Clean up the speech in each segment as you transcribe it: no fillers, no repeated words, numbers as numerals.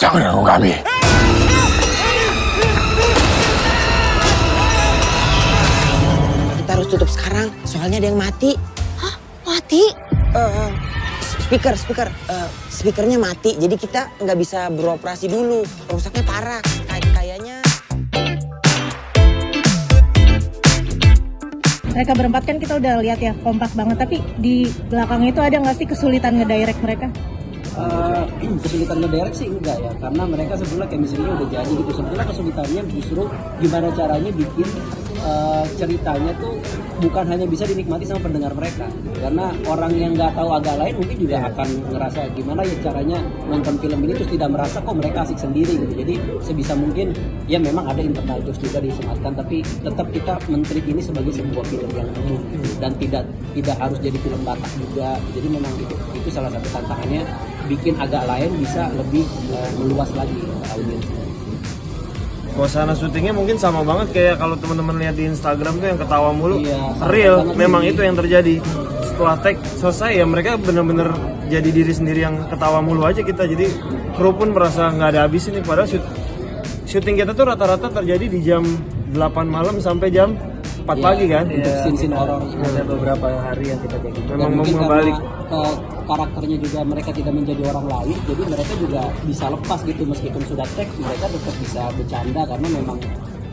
Jangan ganggu kami. Kita harus tutup sekarang, soalnya ada yang mati. Hah? Mati? Speakernya mati, jadi kita nggak bisa beroperasi dulu. Rusaknya parah, kayaknya. Mereka berempat kan kita udah lihat ya, kompak banget. Tapi di belakang itu ada nggak sih kesulitan ngedirect mereka? Kesulitan ngedirect sih enggak ya, karena mereka sebetulnya chemistry-nya udah jadi gitu. Sebetulnya kesulitannya justru gimana caranya bikin ceritanya tuh bukan hanya bisa dinikmati sama pendengar mereka, karena orang yang nggak tahu agak lain mungkin juga akan ngerasa gimana ya caranya nonton film ini terus tidak merasa kok mereka asik sendiri gitu. Jadi sebisa mungkin ya memang ada internal jokes juga disematkan, tapi tetap kita men-treat ini sebagai sebuah film yang umum dan tidak harus jadi film Batak juga. Jadi memang itu salah satu tantangannya, bikin agak lain bisa lebih meluas lagi audiensnya. Suasana syutingnya mungkin sama banget kayak kalau teman-teman lihat di Instagram tuh yang ketawa mulu. Iya, Real, memang ini. itu yang terjadi. Setelah tag selesai ya mereka bener-bener jadi diri sendiri yang ketawa mulu aja kita. Jadi kru pun merasa nggak ada habis ini. Padahal syuting kita tuh rata-rata terjadi di jam 8 malam sampai jam 4 pagi kan. Untuk scene horor Ada beberapa hari yang kita kayak gitu. dan Memang mau mungkin ngebalik. karena karakternya juga mereka tidak menjadi orang lain, jadi mereka juga bisa lepas gitu meskipun sudah tag, mereka tetap bisa bercanda karena memang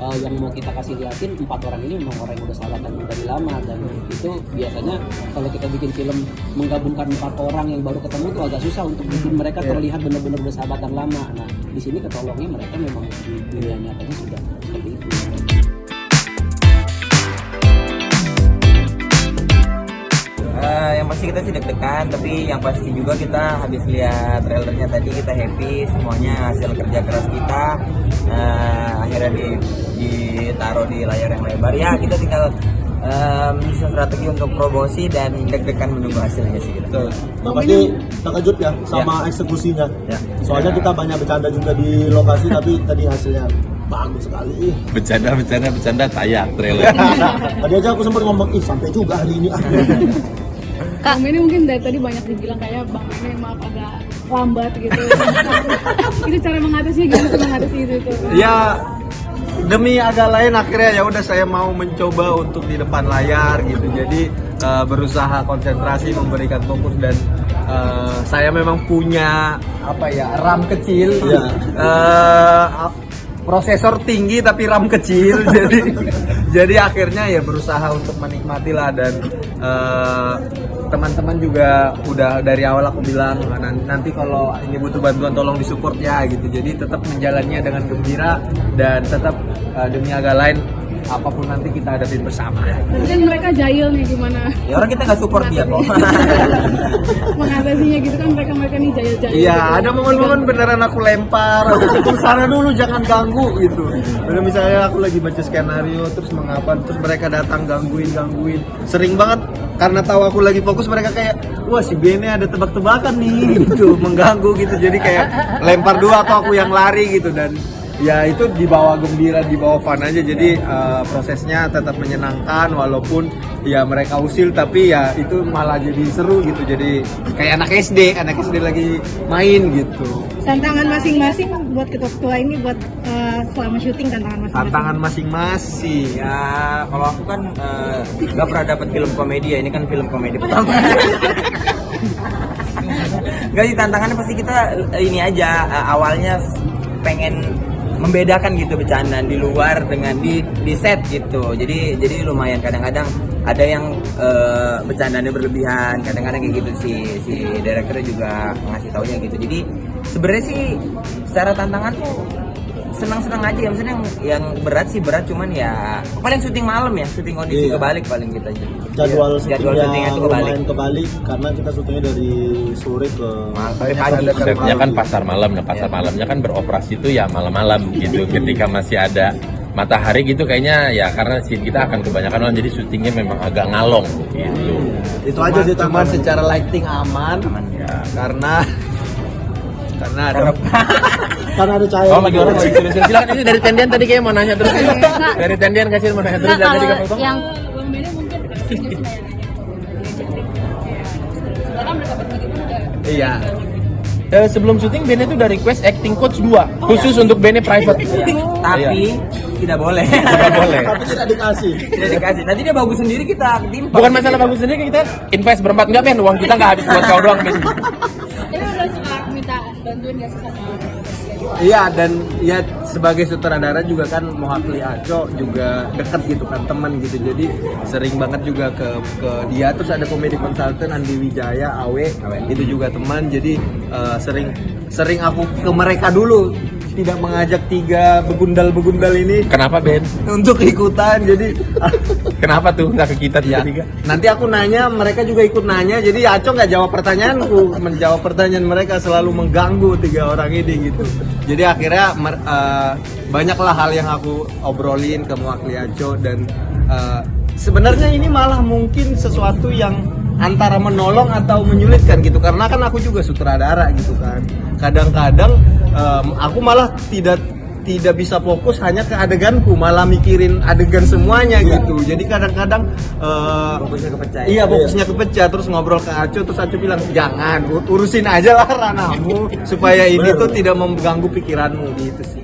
yang mau kita kasih liatin 4 orang ini memang orang yang udah sahabatan dari lama, dan itu biasanya kalau kita bikin film menggabungkan 4 orang yang baru ketemu itu agak susah untuk bikin mereka terlihat benar-benar bersahabatan lama. Nah di sini ketolongnya mereka memang di dunia nyatanya sudah seperti itu. Yang pasti kita sih deg-degan, tapi yang pasti juga kita habis lihat trailernya tadi kita happy, semuanya hasil kerja keras kita akhirnya ditaruh di layar yang lebar ya. Kita tinggal bisa strategi untuk promosi dan deg-degan menunggu hasilnya sih kita. Nah, pasti terkejut ya sama eksekusinya. Ya. Soalnya kita banyak bercanda juga di lokasi, tapi tadi hasilnya bagus sekali. Bercanda tayang trailer. Tadi aja aku sempat ngomong, sampai juga hari ini. Bang Mene mungkin dari tadi banyak dibilang kayak Bang Mene maaf agak lambat gitu. Itu cara mengatasi itu. Ya demi agak lain akhirnya ya udah saya mau mencoba untuk di depan layar gitu. Jadi berusaha konsentrasi, memberikan fokus, dan saya memang punya RAM kecil. Prosesor tinggi tapi RAM kecil. jadi akhirnya ya berusaha untuk menikmati lah, dan teman-teman juga udah dari awal aku bilang nanti kalau ini butuh bantuan tolong disupport ya gitu. Jadi tetap menjalannya dengan gembira dan tetap demi agak lain apapun nanti kita hadapin bersama. Dan mereka jahil nih gimana? Ya orang kita nggak support dia kok. Mengatasinya gitu kan mereka nih jahil-jahil. Iya, ada momen-momen beneran aku lempar, aku sana dulu jangan ganggu gitu. Bener misalnya aku lagi baca skenario terus mengapa, terus mereka datang gangguin. Sering banget karena tahu aku lagi fokus, mereka kayak wah si Bene ada tebak-tebakan nih gitu, mengganggu gitu. Jadi kayak lempar dulu atau aku yang lari gitu, dan ya itu dibawa gembira, dibawa fun aja. Jadi prosesnya tetap menyenangkan walaupun ya mereka usil, tapi ya itu malah jadi seru gitu. Jadi kayak anak SD lagi main gitu. Tantangan masing-masing buat ketua-ketua ini buat selama syuting, Tantangan masing-masing. Ya kalau aku kan nggak pernah dapat film komedi ya, ini kan film komedi pertama. Gak sih, tantangannya pasti kita ini aja, awalnya pengen membedakan gitu bercandaan di luar dengan di set gitu. Jadi lumayan kadang-kadang ada yang bercandanya berlebihan, kadang-kadang kayak gitu si direkturnya juga ngasih taunya gitu. Jadi sebenarnya sih secara tantangan tuh senang-senang aja ya, maksudnya yang berat cuman ya paling syuting malam ya, syuting audisi kebalik paling kita aja. Jadwal syutingnya tuh kebalik karena kita syutingnya dari sore ke pagi. Setnya kan pasar malam, nah pasar malamnya kan beroperasi itu ya malam-malam gitu. Ketika masih ada matahari gitu kayaknya ya, karena scene kita akan kebanyakan orang, jadi syutingnya memang agak ngalong gitu. itu aja sih Cuman tantangan. secara lighting aman ya, karena ada Karena ada cahaya. Oh, lagi orang lagi serius. Silakan, ini dari Tendian tadi kayak mau nanya terus. Dari Tendian kasih mau nanya terus dari tadi kamu. Yang Bang Mene mungkin kasusnya sih kayak Iya. sebelum syuting Bene tuh udah request acting coach 2 khusus untuk Bene private. Tapi tidak boleh. Nggak boleh. Tapi tidak dikasih. Tidak dikasih. Nanti dia bagus sendiri kita timpa. Bukan masalah bagus sendiri, kita invest berempat. Enggak Ben, uang kita nggak habis buat kau doang Ben. Tapi udah suka minta bantuin gak sih sama Iya, dan ya sebagai sutradara juga kan Mohakli Aco juga deket gitu kan, teman gitu. Jadi sering banget juga ke dia. Terus ada komedi konsultan Andi Wijaya, Awe itu juga teman. Jadi sering aku ke mereka dulu, tidak mengajak 3 begundal ini Kenapa Ben? untuk ikutan. Jadi Kenapa tuh nggak ke kita ya, tiga-tiga? nanti aku nanya, mereka juga ikut nanya. Jadi Aco nggak jawab pertanyaanku, menjawab pertanyaan mereka, selalu mengganggu 3 orang ini gitu. Jadi akhirnya banyaklah hal yang aku obrolin ke Mohakli Aco, dan sebenarnya ini malah mungkin sesuatu yang antara menolong atau menyulitkan gitu, karena kan aku juga sutradara gitu kan. Kadang-kadang aku malah tidak bisa fokus hanya ke adeganku, malah mikirin adegan semuanya gitu. Jadi kadang-kadang Fokusnya kepecah. iya, fokusnya kepecah. Terus ngobrol ke Aco, terus Aco bilang jangan, urusin aja lah ranahmu supaya ini tuh tidak mengganggu pikiranmu gitu sih.